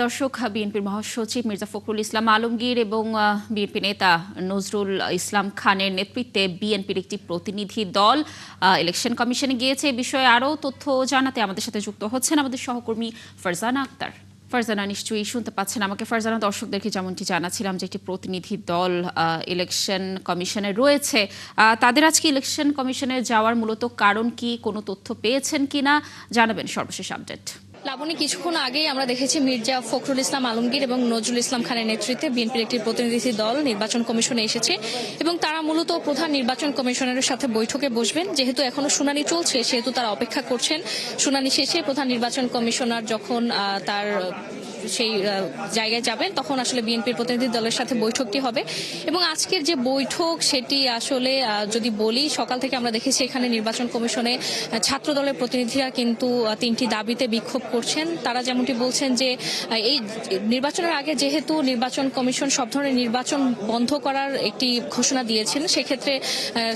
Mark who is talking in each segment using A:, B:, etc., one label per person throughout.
A: দর্শক, বিএনপির মহাসচিব মির্জা ফখরুল ইসলাম আলমগীর এবং বিএনপি নেতা নজরুল ইসলাম খানের নেতৃত্বে বিএনপির একটি প্রতিনিধি দল ইলেকশন কমিশনে গিয়েছে। এই বিষয়ে আরও তথ্য জানাতে আমাদের সাথে যুক্ত হচ্ছেন আমাদের সহকর্মী ফারজানা আক্তার। ফারজানা, নিশ্চয়ই শুনতে পাচ্ছেন আমাকে। ফারজানা, দর্শকদেরকে যেমনটি জানাচ্ছিলাম যে একটি প্রতিনিধি দল ইলেকশন কমিশনে রয়েছে, তাদের আজকে ইলেকশন কমিশনে যাওয়ার মূলত কারণ কি, কোনো তথ্য পেয়েছেন কিনা জানাবেন সর্বশেষ আপডেট।
B: লাবণী, কিছুক্ষণ আগেই আমরা দেখেছি মির্জা ফখরুল ইসলাম আলমগীর এবং নজরুল ইসলাম খানের নেতৃত্বে বিএনপির একটি প্রতিনিধি দল নির্বাচন কমিশনে এসেছে এবং তারা মূলত প্রধান নির্বাচন কমিশনারের সাথে বৈঠকে বসবেন। যেহেতু এখনো শুনানি চলছে সেহেতু তারা অপেক্ষা করছেন শুনানি শেষে প্রধান নির্বাচন কমিশনার যখন তার সেই জায়গায় যাবেন তখন আসলে বিএনপির প্রতিনিধি দলের সাথে বৈঠকটি হবে। এবং আজকের যে বৈঠক সেটি আসলে যদি বলি, সকাল থেকে আমরা দেখেছি এখানে নির্বাচন কমিশনে ছাত্র দলের প্রতিনিধিরা কিন্তু 3টি দাবিতে বিক্ষোভ করছেন। তারা যেমনটি বলছেন যে এই নির্বাচনের আগে যেহেতু নির্বাচন কমিশন সব ধরনের নির্বাচন বন্ধ করার একটি ঘোষণা দিয়েছেন, সেক্ষেত্রে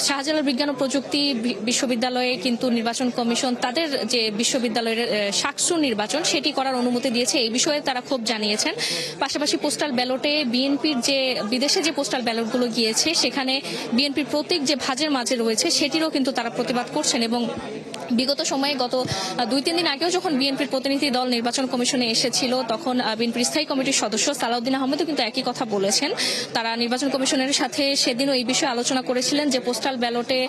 B: শাহজালাল বিজ্ঞান ও প্রযুক্তি বিশ্ববিদ্যালয়ে কিন্তু নির্বাচন কমিশন তাদের যে বিশ্ববিদ্যালয়ের সাকসু নির্বাচন সেটি করার অনুমতি দিয়েছে। এই বিষয়ে তারা ক্ষোভ জানিয়েছেন। পাশাপাশি পোস্টাল ব্যালটে বিএনপির যে বিদেশে যে পোস্টাল ব্যালটগুলো গিয়েছে সেখানে বিএনপির প্রতীক যে ভাজের মাঝে রয়েছে সেটিরও কিন্তু তারা প্রতিবাদ করছেন। এবং বিগত সময়ে গত 2-3 দিন আগেও যখন বিএনপির প্রতিনিধি দল নির্বাচন কমিশনে এসেছিল তখন বিএনপির স্থায়ী কমিটির সদস্য সালাউদ্দিন আহমেদও কিন্তু একই কথা বলেছেন। তারা নির্বাচন কমিশনের সাথে সেদিনও এই বিষয়ে আলোচনা করেছিলেন যে পোস্টাল ব্যালটে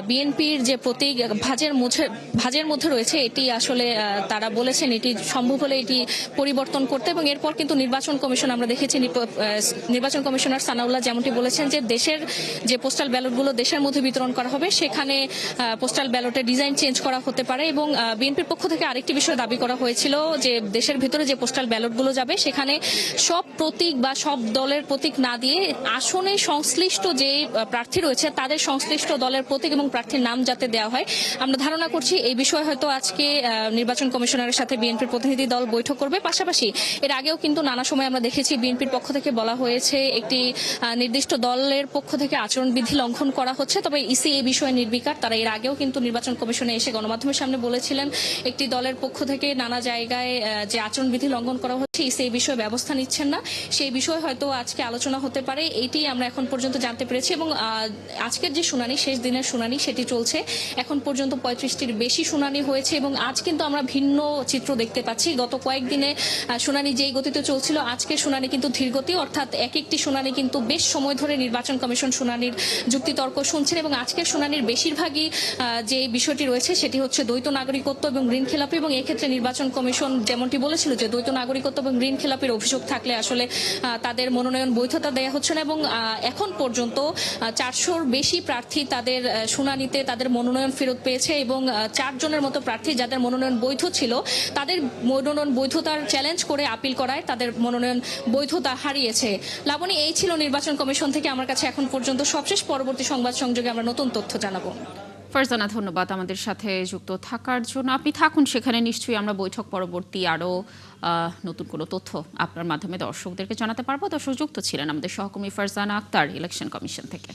B: বিএনপির যে প্রতীক ভাজের মধ্যে রয়েছে এটি আসলে তারা বলেছেন এটি সম্ভব হলে এটি পরিবর্তন করতে। এবং এরপর কিন্তু নির্বাচন কমিশন আমরা দেখেছি নির্বাচন কমিশনার সানাউল্লাহ যেমনটি বলেছেন যে দেশের যে পোস্টাল ব্যালটগুলো দেশের মধ্যে বিতরণ করা হবে সেখানে পোস্টাল ব্যালটের ডিজাইন চেঞ্জ করা হতে পারে। এবং বিএনপির পক্ষ থেকে আরেকটি বিষয় দাবি করা হয়েছিল যে দেশের ভিতরে যে পোস্টাল ব্যালটগুলো যাবে সেখানে সব প্রতীক বা সব দলের প্রতীক না দিয়ে আসনে সংশ্লিষ্ট যে প্রার্থী রয়েছে তাদের সংশ্লিষ্ট দলের প্রতীক এবং প্রার্থীর নাম যাতে দেওয়া হয়। আমরা ধারণা করছি এই বিষয়ে হয়তো আজকে নির্বাচন কমিশনারের সাথে বিএনপির প্রতিনিধি দল বৈঠক করবে। পাশাপাশি এর আগেও কিন্তু নানা সময় আমরা দেখেছি বিএনপির পক্ষ থেকে বলা হয়েছে একটি নির্দিষ্ট দলের পক্ষ থেকে আচরণবিধি লঙ্ঘন করা হচ্ছে, তবে ইসি এই বিষয়ে নির্বিকার। তারা এর আগেও কিন্তু নির্বাচন কমিশনে এসে গণমাধ্যমের সামনে বলেছিলেন একটি দলের পক্ষ থেকে নানা জায়গায় যে আচরণবিধি লঙ্ঘন করা হচ্ছে ইসি এই বিষয়ে ব্যবস্থা নিচ্ছেন না। সেই বিষয়ে হয়তো আজকে আলোচনা হতে পারে, এইটি আমরা এখন পর্যন্ত জানতে পেরেছি। এবং আজকের যে শুনানি, শেষ দিনের শুনানি, সেটি চলছে। এখন পর্যন্ত 35টির বেশি শুনানি হয়েছে এবং আজ কিন্তু আমরা ভিন্ন চিত্র দেখতে পাচ্ছি। গত কয়েকদিনে শুনানি যেই গতিতে চলছিল আজকের শুনানি কিন্তু ধীরগতি, অর্থাৎ একটি শুনানি কিন্তু বেশ সময় ধরে নির্বাচন কমিশন শুনানির যুক্তিতর্ক শুনছেন। এবং আজকের শুনানির বেশিরভাগই যে বিষয়টি রয়েছে সেটি হচ্ছে দ্বৈত নাগরিকত্ব এবং ঋণ খেলাপি। এবং এক্ষেত্রে নির্বাচন কমিশন যেমনটি বলেছিল যে দ্বৈত নাগরিকত্ব এবং ঋণ খেলাপির অভিযোগ থাকলে আসলে তাদের মনোনয়ন বৈধতা দেওয়া হচ্ছে না। এবং এখন পর্যন্ত 400-র বেশি প্রার্থী তাদের শুনানিতে তাদের মনোনয়ন ফেরত পেয়েছে এবং 4 জনের মতো প্রার্থী যাদের মনোনয়ন বৈধ ছিল তাদের মনোনয়ন বৈধতার চ্যালেঞ্জ করে আপিল করায় তাদের মনোনয়ন বৈধতা হারিয়েছে। লাবণী, এই ছিল নির্বাচন কমিশন থেকে আমার কাছে এখন পর্যন্ত সবশেষ। পরবর্তী সংবাদ সংযোগে আমরা নতুন তথ্য জানাবো।
A: ফারজানা, ধন্যবাদ আমাদের সাথে যুক্ত থাকার জন্য। আপনি থাকুন সেখানে, নিশ্চয়ই আমরা বৈঠক পরবর্তী আরও নতুন কোনো তথ্য আপনার মাধ্যমে দর্শকদেরকে জানাতে পারবো। দর্শক, যুক্ত ছিলেন আমাদের সহকর্মী ফারজানা আক্তার ইলেকশন কমিশন থেকে।